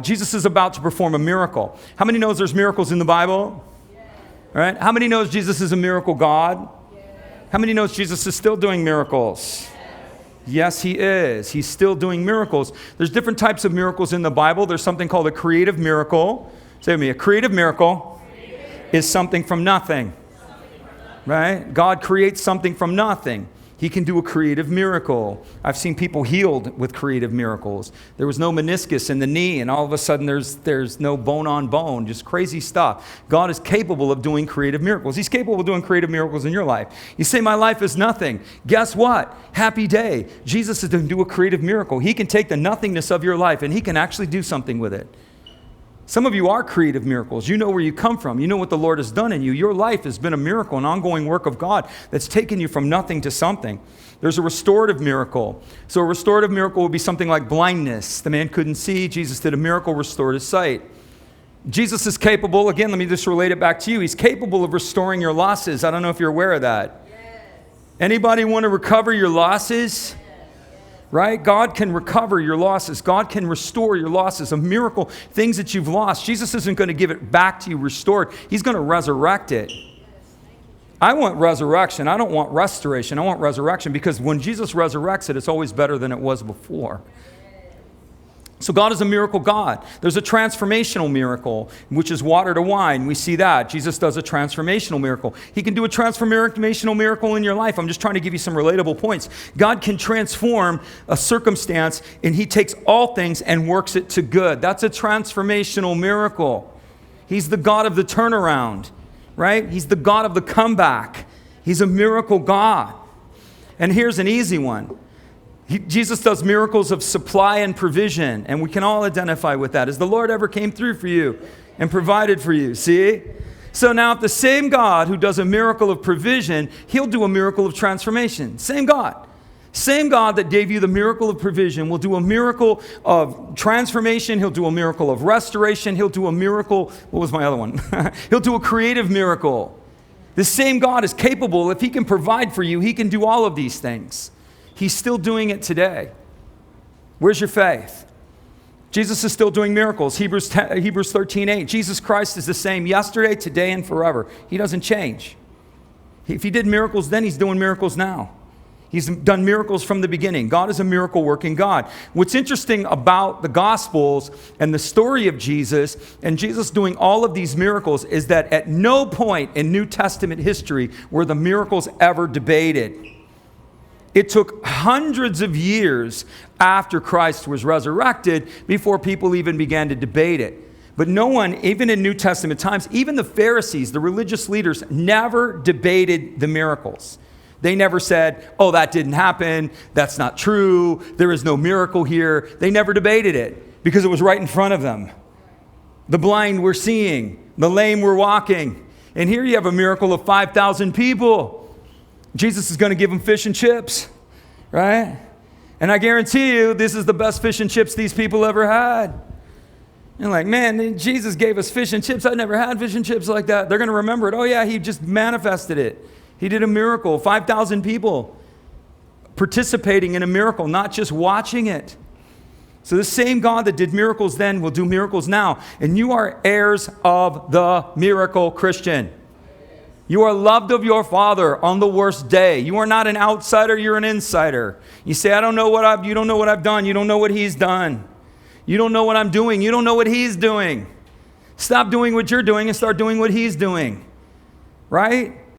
Jesus is about to perform a miracle. How many knows there's miracles in the Bible? Yes. All right. How many knows Jesus is a miracle God? Yes. How many knows Jesus is still doing miracles? Yes, he is. He's still doing miracles. There's different types of miracles in the Bible. There's something called a creative miracle. Say with me, a creative miracle is something from nothing. Right? God creates something from nothing. He can do a creative miracle. I've seen people healed with creative miracles. There was no meniscus in the knee, and all of a sudden there's no bone on bone, just crazy stuff. God is capable of doing creative miracles. He's capable of doing creative miracles in your life. You say, my life is nothing. Guess what? Happy day. Jesus is going to do a creative miracle. He can take the nothingness of your life, and he can actually do something with it. Some of you are creative miracles. You know where you come from. You know what the Lord has done in you. Your life has been a miracle, an ongoing work of God that's taken you from nothing to something. There's a restorative miracle. So a restorative miracle would be something like blindness. The man couldn't see. Jesus did a miracle, restored his sight. Jesus is capable, again, let me just relate it back to you. He's capable of restoring your losses. I don't know if you're aware of that. Yes. Anybody want to recover your losses? Right? God can recover your losses. God can restore your losses. A miracle, things that you've lost. Jesus isn't going to give it back to you restored. He's going to resurrect it. I want resurrection. I don't want restoration. I want resurrection, because when Jesus resurrects it, it's always better than it was before. So God is a miracle God. There's a transformational miracle, which is water to wine. We see that. Jesus does a transformational miracle. He can do a transformational miracle in your life. I'm just trying to give you some relatable points. God can transform a circumstance, and he takes all things and works it to good. That's a transformational miracle. He's the God of the turnaround, right? He's the God of the comeback. He's a miracle God. And here's an easy one. Jesus does miracles of supply and provision, and we can all identify with that. Has the Lord ever came through for you and provided for you? See? So now if the same God who does a miracle of provision, he'll do a miracle of transformation. Same God. Same God that gave you the miracle of provision will do a miracle of transformation. He'll do a miracle of restoration. He'll do a miracle. What was my other one? He'll do a creative miracle. The same God is capable. If he can provide for you, he can do all of these things. He's still doing it today. Where's your faith? Jesus is still doing miracles. Hebrews 13:8. Jesus Christ is the same yesterday, today, and forever. He doesn't change. If he did miracles then, he's doing miracles now. He's done miracles from the beginning. God is a miracle-working God. What's interesting about the Gospels and the story of Jesus, and Jesus doing all of these miracles, is that at no point in New Testament history were the miracles ever debated. It took hundreds of years after Christ was resurrected before people even began to debate it. But no one, even in New Testament times, even the Pharisees, the religious leaders, never debated the miracles. They never said, oh, that didn't happen. That's not true. There is no miracle here. They never debated it because it was right in front of them. The blind were seeing. The lame were walking. And here you have a miracle of 5,000 people. Jesus is going to give them fish and chips, right? And I guarantee you, this is the best fish and chips these people ever had. And like, man, Jesus gave us fish and chips. I never had fish and chips like that. They're going to remember it. Oh, yeah, he just manifested it. He did a miracle. 5,000 people participating in a miracle, not just watching it. So the same God that did miracles then will do miracles now. And you are heirs of the miracle, Christian. You are loved of your Father on the worst day. You are not an outsider, you're an insider. You say, you don't know what I've done. You don't know what he's done. You don't know what I'm doing. You don't know what he's doing. Stop doing what you're doing and start doing what he's doing. Right?